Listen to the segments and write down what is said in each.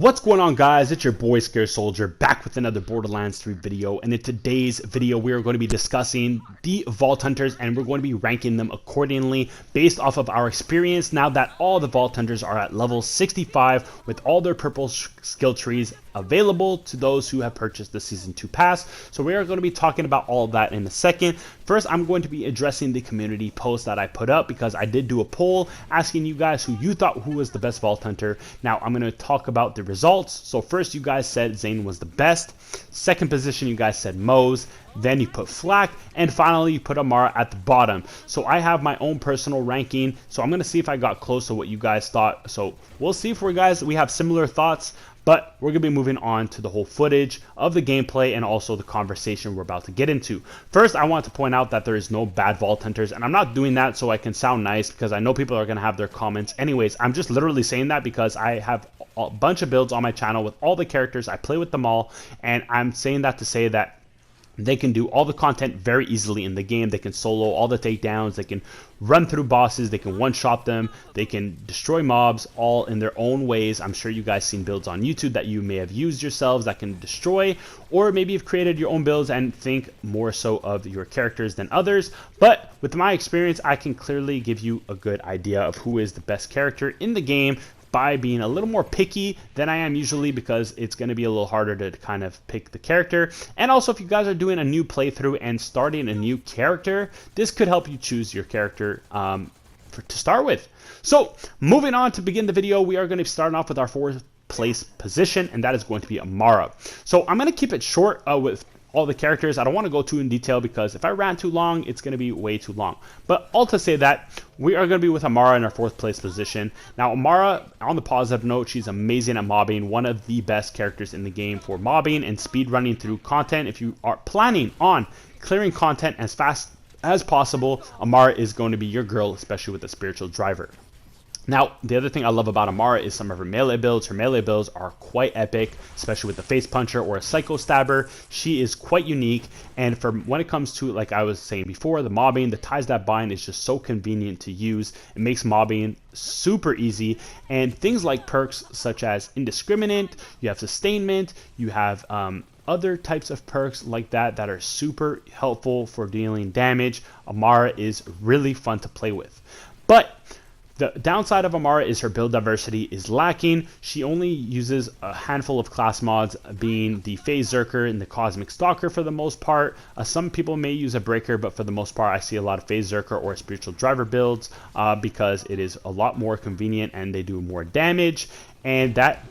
What's going on, guys? It's your boy Scare Soldier back with another Borderlands 3 video, and in today's video we are going to be discussing the Vault Hunters, and we're going to be ranking them accordingly based off of our experience now that all the Vault Hunters are at level 65 with all their purple skill trees available to those who have purchased the Season 2 pass. So we are going to be talking about all of that in a second. First, I'm going to be addressing the community post that I put up because I did do a poll asking you guys who you thought who was the best Vault Hunter. Now I'm going to talk about the results. So first, you guys said Zane was the best. Second position, you guys said Mose. Then you put Flack, and finally you put Amara at the bottom. So I have my own personal ranking, so I'm going to see if I got close to what you guys thought. So we'll see if we have similar thoughts, but we're going to be moving on to the whole footage of the gameplay and also the conversation we're about to get into. First, I want to point out that there is no bad Vault Hunters, and I'm not doing that so I can sound nice because I know people are going to have their comments anyways. I'm just literally saying that because I have a bunch of builds on my channel with all the characters. I play with them all, and I'm saying that to say that they can do all the content very easily in the game. They can solo all the takedowns, they can run through bosses, they can one-shot them, they can destroy mobs all in their own ways. I'm sure you guys seen builds on YouTube that you may have used yourselves that can destroy, or maybe you've created your own builds and think more so of your characters than others. But with my experience, I can clearly give you a good idea of who is the best character in the game by being a little more picky than I am usually, because it's going to be a little harder to kind of pick the character. And also, if you guys are doing a new playthrough and starting a new character, this could help you choose your character to start with. So moving on to begin the video, we are going to be starting off with our fourth place position, and that is going to be Amara. So I'm going to keep it short with all the characters. I don't want to go too in detail because if I ran too long, it's going to be way too long. But all to say that we are going to be with Amara in our fourth place position. Now, Amara, on the positive note, she's amazing at mobbing, one of the best characters in the game for mobbing and speed running through content. If you are planning on clearing content as fast as possible, Amara is going to be your girl, especially with the spiritual driver. Now, the other thing I love about Amara is some of her melee builds. Her melee builds are quite epic, especially with the face puncher or a psycho stabber. She is quite unique, and when it comes to, like I was saying before, the mobbing, the ties that bind is just so convenient to use. It makes mobbing super easy, and things like perks such as indiscriminate, you have sustainment, you have other types of perks like that that are super helpful for dealing damage. Amara is really fun to play with. But the downside of Amara is her build diversity is lacking. She only uses a handful of class mods, being the Phase Zerker and the Cosmic Stalker for the most part. Some people may use a Breaker, but for the most part I see a lot of Phase Zerker or Spiritual Driver builds because it is a lot more convenient and they do more damage, and that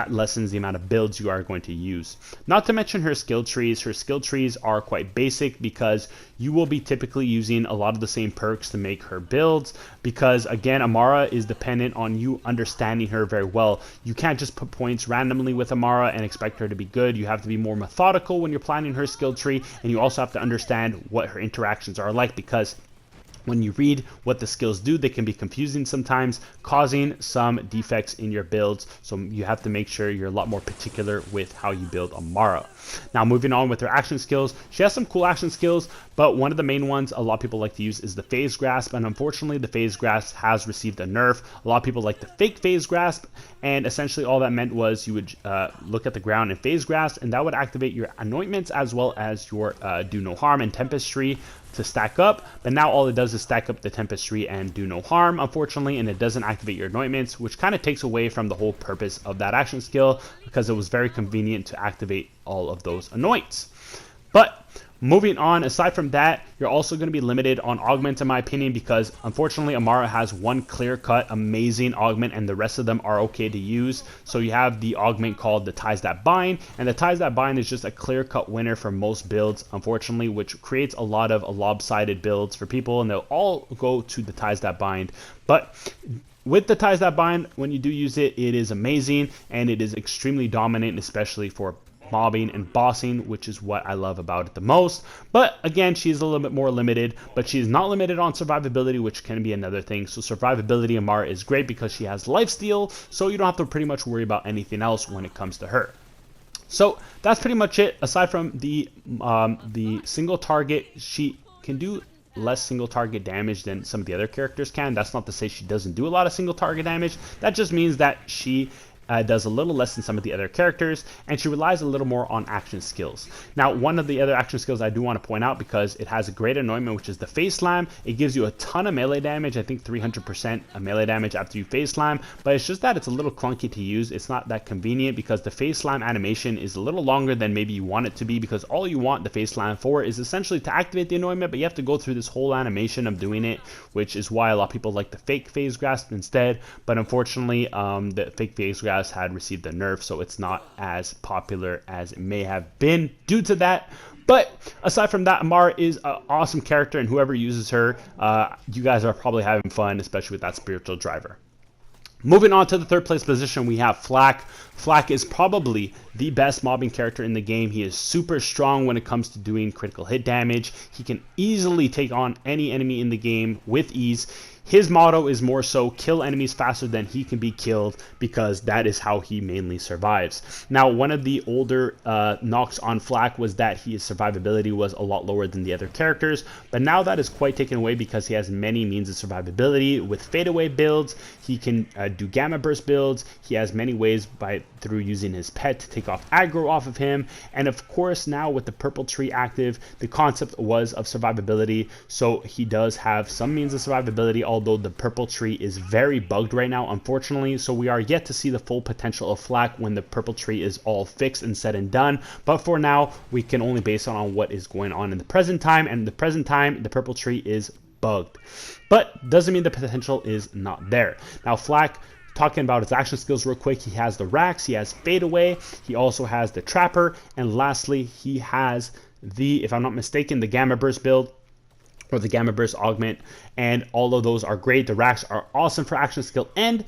lessens the amount of builds you are going to use. Not to mention her skill trees. Her skill trees are quite basic because you will be typically using a lot of the same perks to make her builds, because again, Amara is dependent on you understanding her very well. You can't just put points randomly with Amara and expect her to be good. You have to be more methodical when you're planning her skill tree, and you also have to understand what her interactions are like, because when you read what the skills do, they can be confusing sometimes, causing some defects in your builds. So you have to make sure you're a lot more particular with how you build Amara. Now, moving on with her action skills, she has some cool action skills, but one of the main ones a lot of people like to use is the Phase Grasp, and unfortunately the Phase Grasp has received a nerf. A lot of people like the fake Phase Grasp, and essentially all that meant was you would look at the ground and Phase Grasp, and that would activate your anointments as well as your do no harm and Tempestry to stack up. But now all it does is stack up the Tempestry and do no harm, unfortunately, and it doesn't activate your anointments, which kind of takes away from the whole purpose of that action skill, because it was very convenient to activate all of those anoints. But moving on, aside from that, you're also going to be limited on augments in my opinion, because unfortunately Amara has one clear-cut amazing augment and the rest of them are okay to use. So you have the augment called the Ties That Bind, and the Ties That Bind is just a clear-cut winner for most builds, unfortunately, which creates a lot of lopsided builds for people, and they'll all go to the Ties That Bind. But with the Ties That Bind, when you do use it, it is amazing and it is extremely dominant, especially for mobbing and bossing, which is what I love about it the most. But again, she's a little bit more limited, but she's not limited on survivability, which can be another thing. So survivability, Amara is great because she has lifesteal, so you don't have to pretty much worry about anything else when it comes to her. So that's pretty much it. Aside from the single target, she can do less single target damage than some of the other characters can. That's not to say she doesn't do a lot of single target damage. That just means that she does a little less than some of the other characters, and she relies a little more on action skills. Now, one of the other action skills I do want to point out, because it has a great anointment, which is the face slam. It gives you a ton of melee damage, I think 300% melee damage after you face slam, but it's just that it's a little clunky to use. It's not that convenient because the face slam animation is a little longer than maybe you want it to be, because all you want the face slam for is essentially to activate the anointment, but you have to go through this whole animation of doing it, which is why a lot of people like the fake phase grasp instead. But unfortunately, the fake phase grasp had received a nerf, so it's not as popular as it may have been due to that. But aside from that, Amara is an awesome character, and whoever uses her, you guys are probably having fun, especially with that spiritual driver. Moving on to the third place position, we have Flack. Flack is probably the best mobbing character in the game. He is super strong when it comes to doing critical hit damage. He can easily take on any enemy in the game with ease. His motto is more so kill enemies faster than he can be killed, because that is how he mainly survives. Now, one of the older knocks on Flack was that his survivability was a lot lower than the other characters, but now that is quite taken away because he has many means of survivability. With fadeaway builds, he can do gamma burst builds. He has many ways through using his pet to take off aggro off of him, and of course now with the purple tree active, the concept was of survivability, so he does have some means of survivability, although the purple tree is very bugged right now, unfortunately, so we are yet to see the full potential of Flack when the purple tree is all fixed and said and done. But for now, we can only base it on what is going on in the present time, and in the present time, the purple tree is bugged. But doesn't mean the potential is not there. Now, Flack, talking about his action skills real quick, he has the racks, he has fadeaway, he also has the trapper, and lastly, he has the, if I'm not mistaken, the gamma burst build, or the gamma burst augment, and all of those are great. The racks are awesome for action skill, and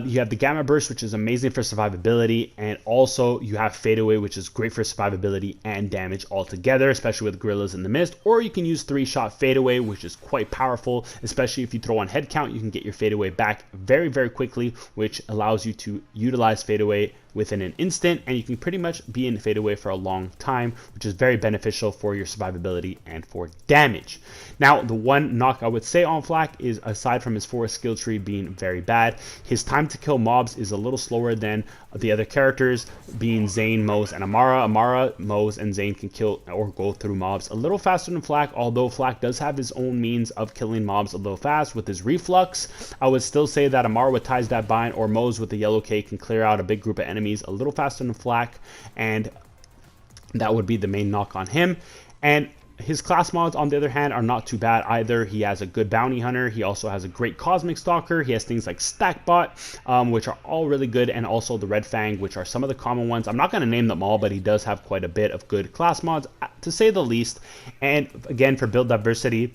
you have the gamma burst, which is amazing for survivability, and also you have fadeaway, which is great for survivability and damage altogether, especially with gorillas in the mist. Or you can use 3-shot fadeaway, which is quite powerful, especially if you throw on head count. You can get your fadeaway back very, very quickly, which allows you to utilize fadeaway within an instant, and you can pretty much be in fadeaway for a long time, which is very beneficial for your survivability and for damage. Now, the one knock I would say on Flack is, aside from his forest skill tree being very bad, his time to kill mobs is a little slower than the other characters, being Zane, Moze, and Amara. Amara, Moze, and Zane can kill or go through mobs a little faster than Flack, although Flack does have his own means of killing mobs a little fast with his reflux. I would still say that Amara with Ties That Bind or Moze with the yellow K can clear out a big group of enemies a little faster than Flack, and that would be the main knock on him. And his class mods, on the other hand, are not too bad either. He has a good bounty hunter. He also has a great cosmic stalker. He has things like Stackbot, which are all really good, and also the Red Fang, which are some of the common ones. I'm not going to name them all, but he does have quite a bit of good class mods, to say the least. And again, for build diversity,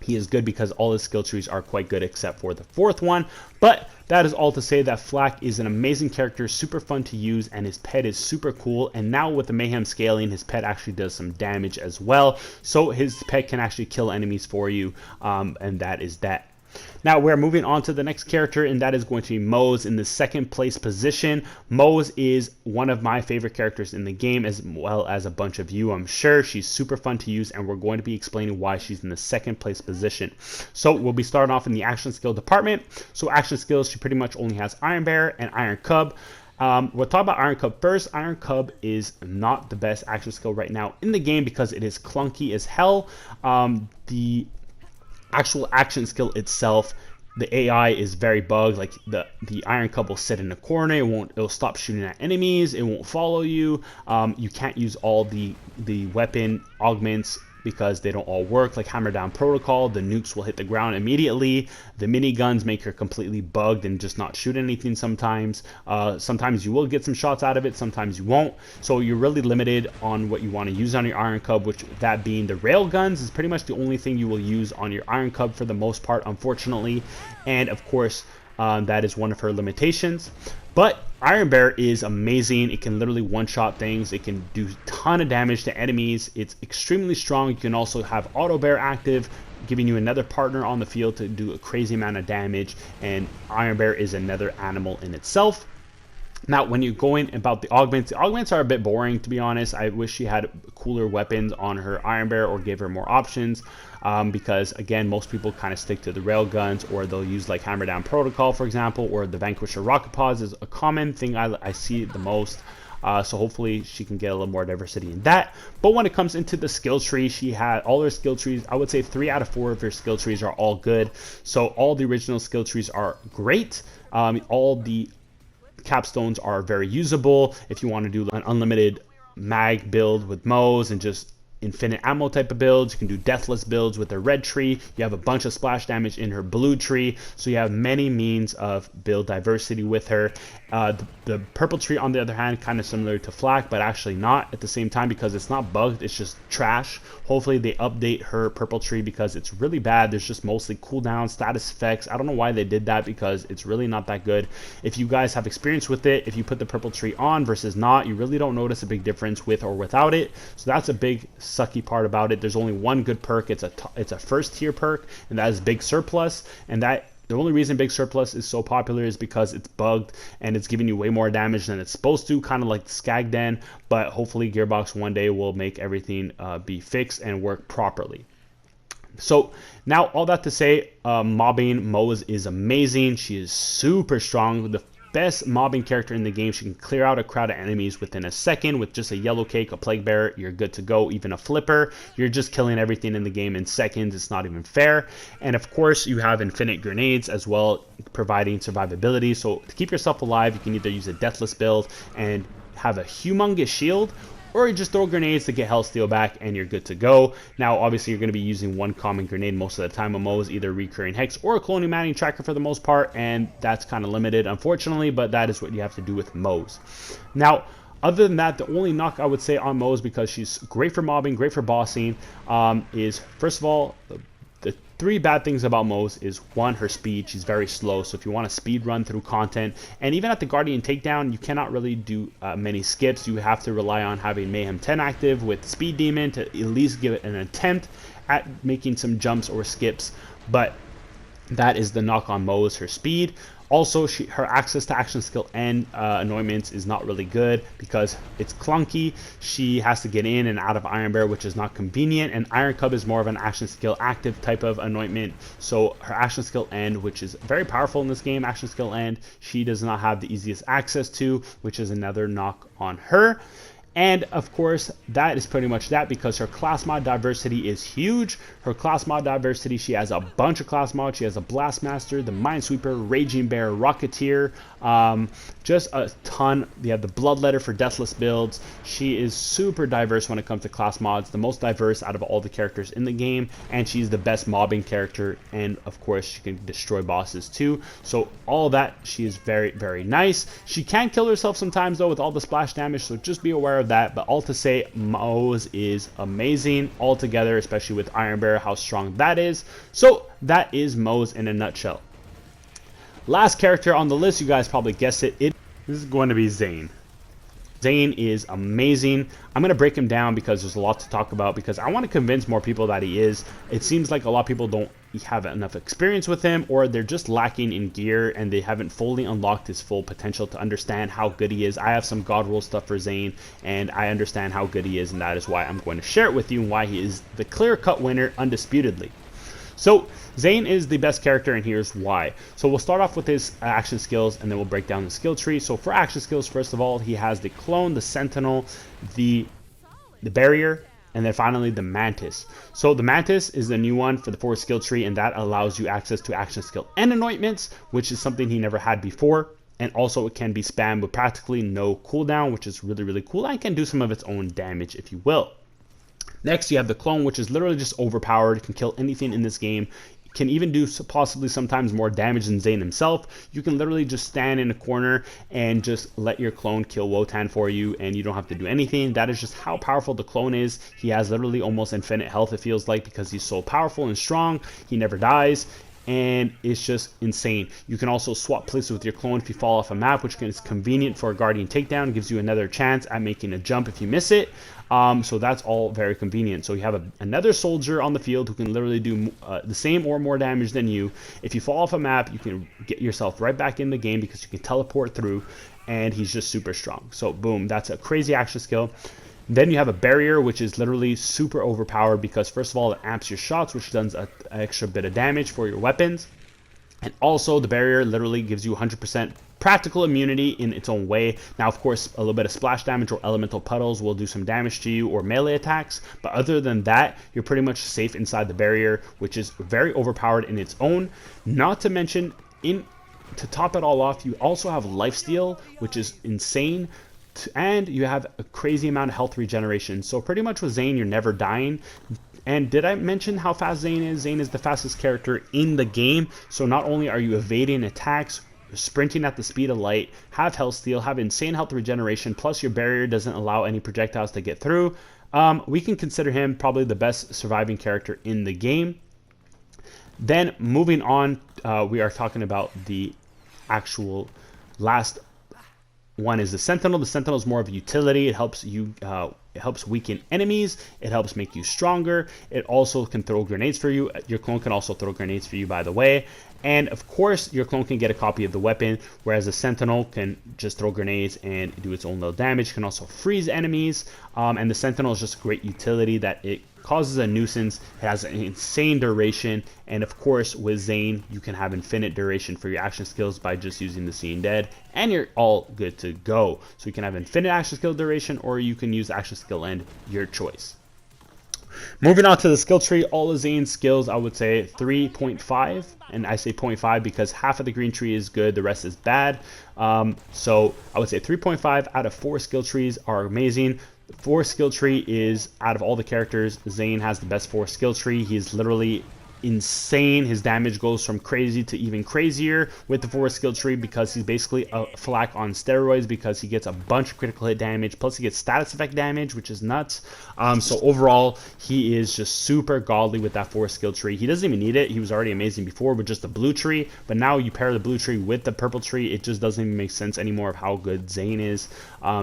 he is good because all his skill trees are quite good except for the fourth one. But that is all to say that Flack is an amazing character, super fun to use, and his pet is super cool. And now with the Mayhem scaling, his pet actually does some damage as well. So his pet can actually kill enemies for you, and that is that. Now we're moving on to the next character, and that is going to be Moze in the second place position. Moze is one of my favorite characters in the game, as well as a bunch of you, I'm sure. She's super fun to use, and we're going to be explaining why she's in the second place position. So we'll be starting off in the action skill department. So action skills, she pretty much only has Iron Bear and Iron Cub. We'll talk about Iron Cub first. Iron Cub is not the best action skill right now in the game because it is clunky as hell. The actual action skill itself, the AI is very bugged. Like the Iron Cub will sit in a corner, it'll stop shooting at enemies, it won't follow you. You can't use all the weapon augments because they don't all work, like Hammer Down Protocol. The nukes will hit the ground immediately. The miniguns make her completely bugged and just not shoot anything sometimes. Sometimes you will get some shots out of it, sometimes you won't. So you're really limited on what you want to use on your Iron Cub, which that being the rail guns is pretty much the only thing you will use on your Iron Cub for the most part, unfortunately. And of course, that is one of her limitations. But Iron Bear is amazing. It can literally one-shot things. It can do a ton of damage to enemies. It's extremely strong. You can also have Auto Bear active, giving you another partner on the field to do a crazy amount of damage. And Iron Bear is another animal in itself. Now, when you're going about the augments are a bit boring, to be honest. I wish she had cooler weapons on her Iron Bear or gave her more options, because, again, most people kind of stick to the rail guns, or they'll use, like, Hammer Down Protocol, for example, or the Vanquisher Rocket Pods is a common thing I see the most. So hopefully she can get a little more diversity in that. But when it comes into the skill tree, she had all her skill trees. I would say 3 out of 4 of her skill trees are all good. So all the original skill trees are great. All the capstones are very usable. If you want to do an unlimited mag build with Mo's and just infinite ammo type of builds, you can do deathless builds with her red tree. You have a bunch of splash damage in her blue tree, so you have many means of build diversity with her. The purple tree, on the other hand, kind of similar to Flack, but actually not at the same time, because it's not bugged, it's just trash. Hopefully they update her purple tree, because it's really bad. There's just mostly cooldown status effects. I don't know why they did that, because it's really not that good. If you guys have experience with it, if you put the purple tree on versus not, you really don't notice a big difference with or without it. So that's a big sucky part about it. There's only one good perk. It's a first tier perk, and that is Big Surplus. And that the only reason Big Surplus is so popular is because it's bugged and it's giving you way more damage than it's supposed to, kind of like the Skag Den. But hopefully Gearbox one day will make everything be fixed and work properly. So now, all that to say, mobbing Mo's is amazing. She is super strong. The best mobbing character in the game. She can clear out a crowd of enemies within a second with just a yellow cake, a plague bearer. You're good to go. Even a flipper, you're just killing everything in the game in seconds. It's not even fair. And of course, you have infinite grenades as well, providing survivability. So to keep yourself alive, you can either use a deathless build and have a humongous shield, or you just throw grenades to get health steal back and you're good to go. Now, obviously, you're going to be using one common grenade most of the time. A Mo's either recurring hex or a cloning Manning tracker for the most part, and that's kind of limited, unfortunately, but that is what you have to do with Mo's. Now, other than that, the only knock I would say on Mo's, because she's great for mobbing, great for bossing, is, first of all, the 3 bad things about Mo's is, 1, her speed. She's very slow, so if you want to speed run through content, and even at the Guardian Takedown, you cannot really do many skips. You have to rely on having Mayhem 10 active with Speed Demon to at least give it an attempt at making some jumps or skips, but that is the knock on Mo's, her speed. Also, her access to action skill and anointments is not really good because it's clunky. She has to get in and out of Iron Bear, which is not convenient, and Iron Cub is more of an action skill active type of anointment. So her action skill end, which is very powerful in this game, action skill end, she does not have the easiest access to, which is another knock on her. And of course, that is pretty much that, because her class mod diversity is huge. Her class mod diversity, she has a bunch of class mods. She has a Blastmaster, the Minesweeper, Raging Bear, Rocketeer, just a ton. You have the Bloodletter for deathless builds. She is super diverse when it comes to class mods, the most diverse out of all the characters in the game, and she's the best mobbing character, and of course she can destroy bosses too. So all that, she is very, very nice. She can kill herself sometimes though with all the splash damage, so just be aware of that. But all to say, Mo's is amazing altogether, especially with Iron Bear, how strong that is. So that is Mo's in a nutshell. Last character on the list, you guys probably guessed it, this is going to be Zane. Zane is amazing. I'm going to break him down because there's a lot to talk about, because I want to convince more people that he is. It seems like a lot of people don't have enough experience with him, or they're just lacking in gear and they haven't fully unlocked his full potential to understand how good he is. I have some God Rule stuff for Zane, and I understand how good he is, and that is why I'm going to share it with you and why he is the clear-cut winner undisputedly. So Zane is the best character, and here's why. So we'll start off with his action skills, and then we'll break down the skill tree. So for action skills, first of all, he has the Clone, the Sentinel, the Barrier, and then finally the Mantis. So the Mantis is the new one for the 4 skill tree, and that allows you access to action skill and anointments, which is something he never had before. And also it can be spammed with practically no cooldown, which is really, really cool, and can do some of its own damage, if you will. Next, you have the Clone, which is literally just overpowered. It can kill anything in this game. It can even do possibly sometimes more damage than Zane himself. You can literally just stand in a corner and just let your clone kill Wotan for you, and you don't have to do anything. That is just how powerful the Clone is. He has literally almost infinite health, it feels like, because he's so powerful and strong. He never dies. and it's just insane. You can also swap places with your clone if you fall off a map, which is convenient for a Guardian takedown, gives you another chance at making a jump if you miss it. So that's all very convenient. So you have another soldier on the field who can literally do the same or more damage than you. If you fall off a map, you can get yourself right back in the game because you can teleport through, and he's just super strong. So boom, that's a crazy action skill. Then you have a barrier, which is literally super overpowered because first of all, it amps your shots, which does an extra bit of damage for your weapons. And also the barrier literally gives you 100% practical immunity in its own way. Now, of course, a little bit of splash damage or elemental puddles will do some damage to you, or melee attacks. But other than that, you're pretty much safe inside the barrier, which is very overpowered in its own. Not to mention, to top it all off, you also have lifesteal, which is insane. And you have a crazy amount of health regeneration. So pretty much with Zane, you're never dying. And did I mention how fast Zane is? Zane is the fastest character in the game. So not only are you evading attacks, sprinting at the speed of light, have health steal, have insane health regeneration, plus your barrier doesn't allow any projectiles to get through, we can consider him probably the best surviving character in the game. Then moving on, we are talking about the actual last one is the Sentinel. The Sentinel is more of a utility. It helps you, it helps weaken enemies. It helps make you stronger. It also can throw grenades for you. Your clone can also throw grenades for you, by the way. And of course, your clone can get a copy of the weapon, whereas the Sentinel can just throw grenades and do its own little damage. It can also freeze enemies. And the Sentinel is just a great utility that it causes a nuisance. It has an insane duration, and of course with Zane you can have infinite duration for your action skills by just using the Seeing Dead, and you're all good to go. So you can have infinite action skill duration, or you can use action skill end, your choice. Moving on to the skill tree, all of Zane's skills I would say 3.5, and I say 0.5 because half of the green tree is good, the rest is bad. So I would say 3.5 out of 4 skill trees are amazing. 4 skill tree is, out of all the characters, Zane has the best 4 skill tree. He is literally insane. His damage goes from crazy to even crazier with the 4 skill tree because he's basically a Flack on steroids, because he gets a bunch of critical hit damage, plus he gets status effect damage, which is nuts. So overall, he is just super godly with that 4 skill tree. He doesn't even need it. He was already amazing before with just the blue tree, but now you pair the blue tree with the purple tree, it just doesn't even make sense anymore of how good Zane is.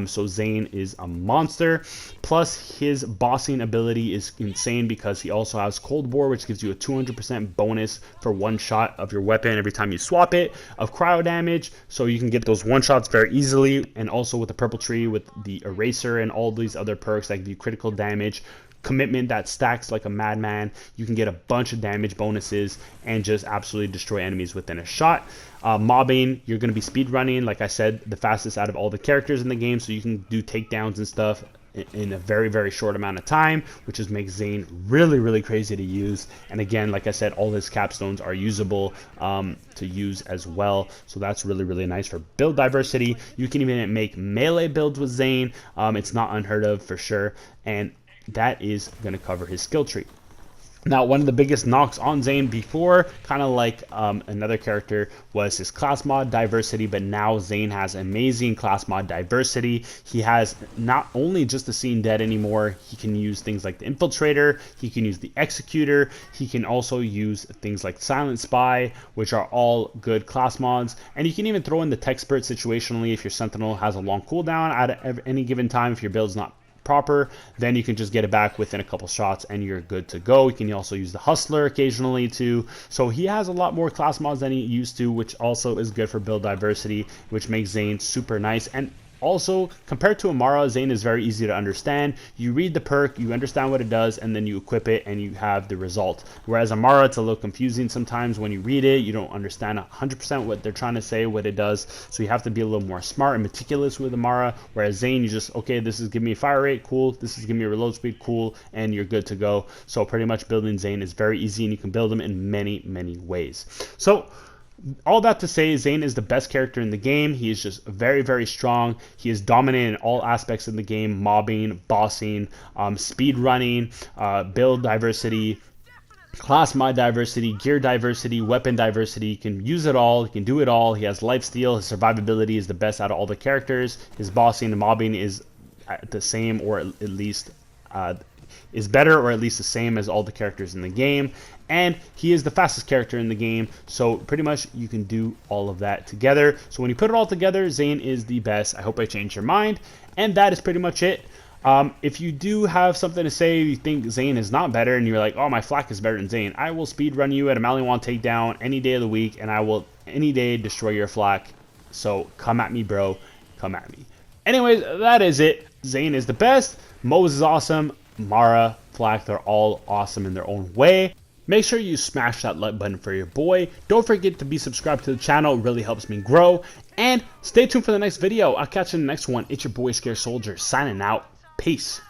So Zane is a monster. Plus his bossing ability is insane because he also has Cold War, which gives you a 200% bonus for one shot of your weapon every time you swap it, of cryo damage, so you can get those one shots very easily. And also with the purple tree, with the eraser and all these other perks that give you critical damage, commitment that stacks like a madman, you can get a bunch of damage bonuses and just absolutely destroy enemies within a shot. Mobbing, you're going to be speed running, like I said, the fastest out of all the characters in the game, so you can do takedowns and stuff in a very, very short amount of time, which just makes Zane really, really crazy to use. And again, like I said, all his capstones are usable to use as well, so that's really, really nice for build diversity. You can even make melee builds with Zane. It's not unheard of for sure, and that is going to cover his skill tree. Now, one of the biggest knocks on Zane before, kind of like another character, was his class mod diversity, but now Zane has amazing class mod diversity. He has not only just the Seeing Dead anymore, he can use things like the Infiltrator, he can use the Executor, he can also use things like Silent Spy, which are all good class mods, and you can even throw in the Tech Spurt situationally if your Sentinel has a long cooldown at any given time. If your build's not proper, then you can just get it back within a couple shots and you're good to go. You can also use the Hustler occasionally too. So he has a lot more class mods than he used to, which also is good for build diversity, which makes Zane super nice. And also, compared to Amara, Zane is very easy to understand. You read the perk, you understand what it does, and then you equip it and you have the result. Whereas Amara, it's a little confusing sometimes when you read it. You don't understand 100% what they're trying to say, what it does. So you have to be a little more smart and meticulous with Amara. Whereas Zane, you just, okay, this is giving me a fire rate, cool. This is giving me a reload speed, cool, and you're good to go. So pretty much building Zane is very easy, and you can build him in many, many ways. So all that to say, Zane is the best character in the game. He is just very, very strong. He is dominant in all aspects of the game: mobbing, bossing, speed running, build diversity, class mod diversity, gear diversity, weapon diversity. He can use it all. He can do it all. He has lifesteal. His survivability is the best out of all the characters. His bossing and mobbing is the same, or at least is better, or at least the same as all the characters in the game, and he is the fastest character in the game, so pretty much you can do all of that together. So when you put it all together, Zane is the best. I hope I changed your mind, and that is pretty much it. If you do have something to say, you think Zane is not better, and you're like, oh, my Flack is better than Zane, I will speedrun you at a Maliwan takedown any day of the week, and I will any day destroy your Flack. So come at me, bro. Come at me. Anyways, that is it. Zane is the best. Moze is awesome. Mara, Flack, they're all awesome in their own way. Make sure you smash that like button for your boy. Don't forget to be subscribed to the channel. It really helps me grow. And stay tuned for the next video. I'll catch you in the next one. It's your boy Scare Soldier signing out. Peace.